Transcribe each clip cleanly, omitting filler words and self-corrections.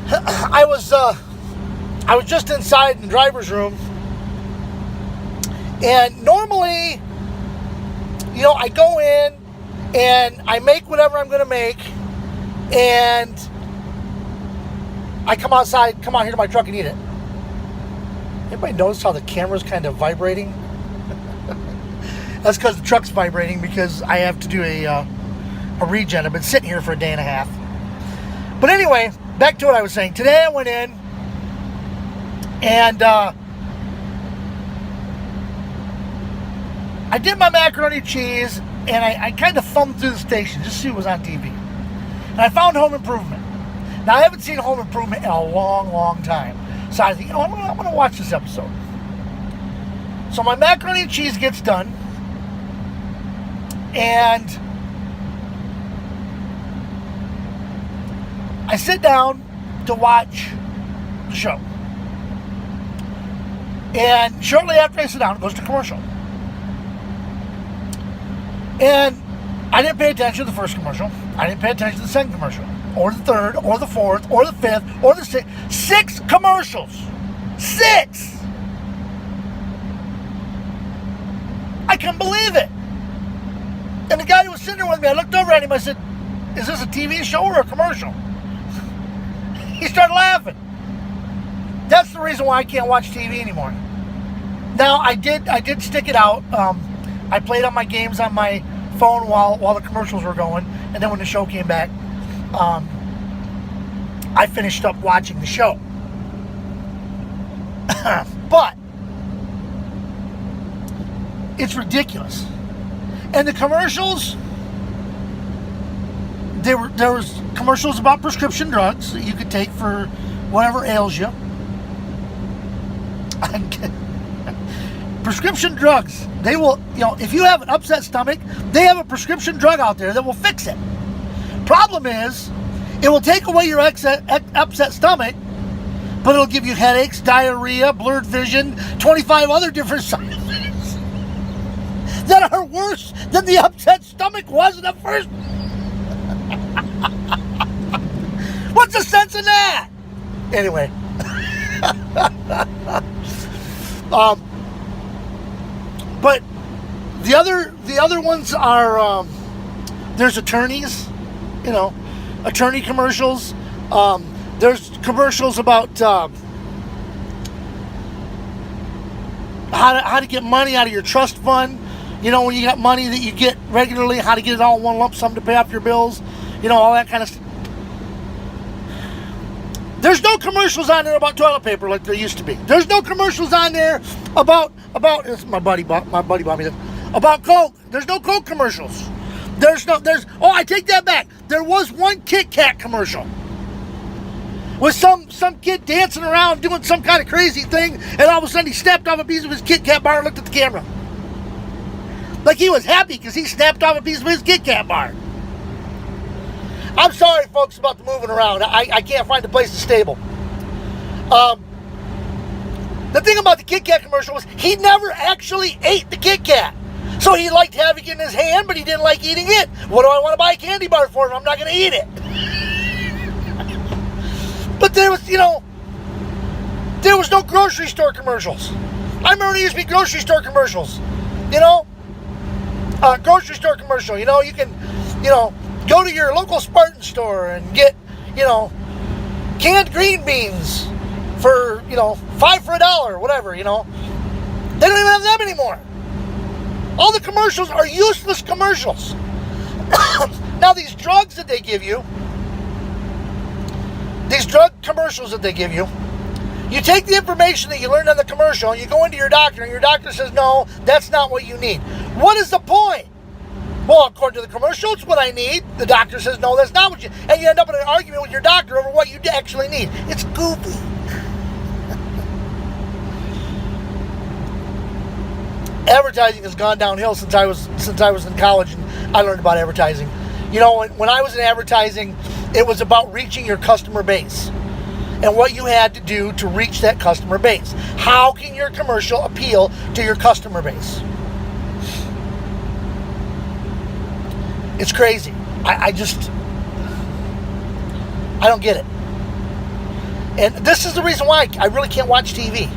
I was just inside in the driver's room, and normally, I go in and I make whatever I'm going to make, and I come out here to my truck and eat it. Anybody notice how the camera's kind of vibrating? That's because the truck's vibrating because I have to do a regen. I've been sitting here for a day and a half. But anyway, back to what I was saying. Today I went in and I did my macaroni and cheese, and I kind of thumbed through the station just to see what was on TV. And I found Home Improvement. Now, I haven't seen Home Improvement in a long, long time. So I think, I'm going to watch this episode. So my macaroni and cheese gets done, and I sit down to watch the show. And shortly after I sit down, it goes to commercial. And I didn't pay attention to the first commercial. I didn't pay attention to the second commercial, or the third, or the fourth, or the fifth, or the sixth. 6 commercials. 6! I can't believe it. And the guy who was sitting there with me, I looked over at him, I said, is this a TV show or a commercial? He started laughing. That's the reason why I can't watch TV anymore. Now, I did stick it out. I played on my games on my phone while the commercials were going, and then when the show came back, I finished up watching the show. But it's ridiculous. And the commercials, there was commercials about prescription drugs that you could take for whatever ails you. Prescription drugs, they will, if you have an upset stomach, they have a prescription drug out there that will fix it. Problem is, it will take away your upset stomach, but it'll give you headaches, diarrhea, blurred vision, 25 other different side effects that are worse than the upset stomach was in the first. What's the sense in that? Anyway. But the other ones are there's attorneys, attorney commercials. There's commercials about how to get money out of your trust fund. When you got money that you get regularly, how to get it all in one lump sum to pay off your bills. All that kind of stuff. There's no commercials on there about toilet paper like there used to be. There's no commercials on there about my buddy bought me this, about Coke. There's no Coke commercials. I take that back. There was one Kit Kat commercial with some kid dancing around doing some kind of crazy thing, and all of a sudden he snapped off a piece of his Kit Kat bar and looked at the camera. Like he was happy because he snapped off a piece of his Kit Kat bar. I'm sorry, folks, about the moving around. I can't find a place to stable. The thing about the Kit Kat commercial was he never actually ate the Kit Kat. So he liked having it in his hand, but he didn't like eating it. What do I want to buy a candy bar for if I'm not going to eat it? But there was no grocery store commercials. I remember there used to be grocery store commercials. Grocery store commercial. You can, go to your local Spartan store and get, canned green beans for, $5 for $1, whatever, They don't even have them anymore. All the commercials are useless commercials. Now, these drugs that they give you, these drug commercials that they give you, you take the information that you learned on the commercial and you go into your doctor and your doctor says, no, that's not what you need. What is the point? Well, according to the commercial, it's what I need. The doctor says, no, that's not what you... And you end up in an argument with your doctor over what you actually need. It's goofy. Advertising has gone downhill since I was in college and I learned about advertising. When I was in advertising, it was about reaching your customer base and what you had to do to reach that customer base. How can your commercial appeal to your customer base? It's crazy. I don't get it. And this is the reason why I really can't watch TV.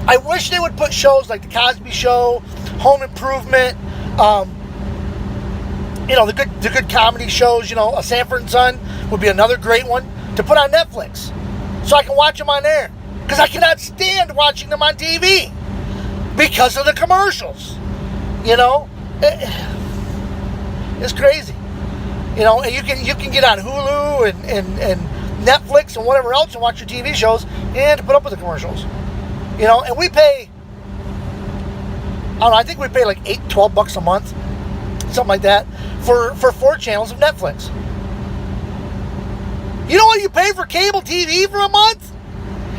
I wish they would put shows like The Cosby Show, Home Improvement, the good comedy shows. A Sanford and Son would be another great one to put on Netflix, so I can watch them on there. Because I cannot stand watching them on TV because of the commercials. It's crazy. And you can get on Hulu and Netflix and whatever else and watch your TV shows and to put up with the commercials. And we pay, I think we pay like $12 a month, something like that, for 4 channels of Netflix. You know what you pay for cable TV for a month?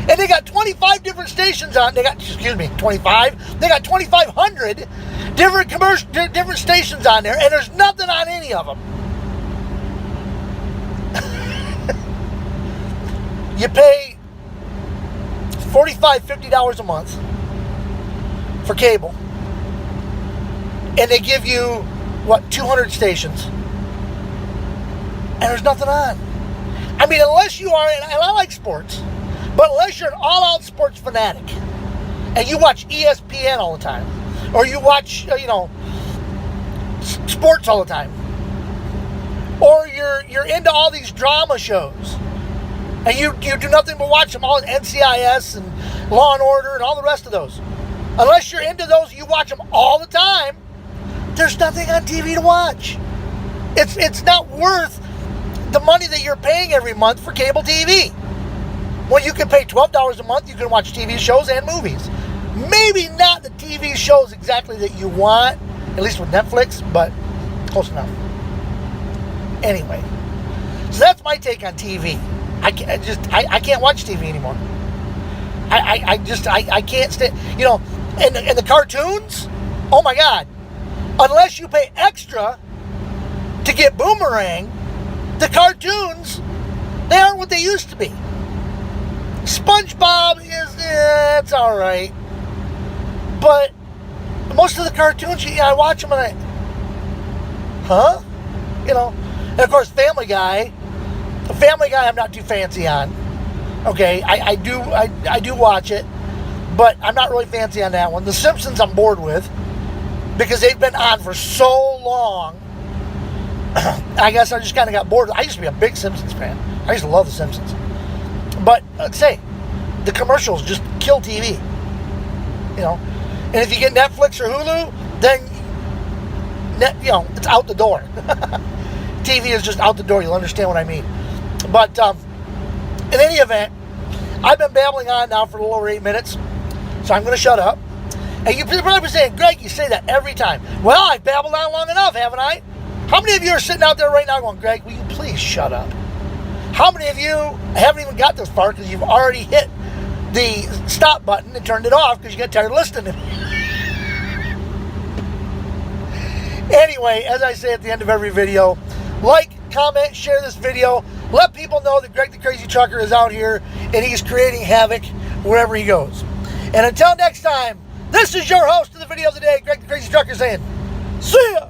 And they got 25 different stations on. They got 25. They got 2,500 different stations on there, and there's nothing on any of them. You pay $45, $50 a month for cable, and they give you 200 stations, and there's nothing on. I mean, unless you are, and I like sports, but unless you're an all-out sports fanatic and you watch ESPN all the time, or you watch sports all the time, or you're into all these drama shows and you do nothing but watch them all, NCIS and Law and Order and all the rest of those. Unless you're into those, you watch them all the time, there's nothing on TV to watch. It's not worth the money that you're paying every month for cable TV. Well, you can pay $12 a month, you can watch TV shows and movies. Maybe not the TV shows exactly that you want, at least with Netflix, but close enough. Anyway, so that's my take on TV. I can't watch TV anymore. I can't stand, and the cartoons, oh my God, unless you pay extra to get Boomerang, the cartoons, they aren't what they used to be. SpongeBob it's all right, but most of the cartoons, I watch them and and of course Family Guy I'm not too fancy on. Okay, I do watch it, but I'm not really fancy on that one. The Simpsons I'm bored with because they've been on for so long. I guess I just kind of got bored. I used to be a big Simpsons fan. I used to love The Simpsons. But let's say the commercials just kill TV. And if you get Netflix or Hulu, then it's out the door. TV is just out the door. You'll understand what I mean. But in any event, I've been babbling on now for a little over 8 minutes, so I'm going to shut up. And you're probably saying, Greg, you say that every time. Well, I've babbled on long enough, haven't I? How many of you are sitting out there right now going, Greg, will you please shut up? How many of you haven't even got this far because you've already hit the stop button and turned it off because you got tired of listening to me? Anyway, as I say at the end of every video, like, comment, share this video. Let people know that Greg the Crazy Trucker is out here and he's creating havoc wherever he goes. And until next time, this is your host of the video of the day, Greg the Crazy Trucker, saying, see ya!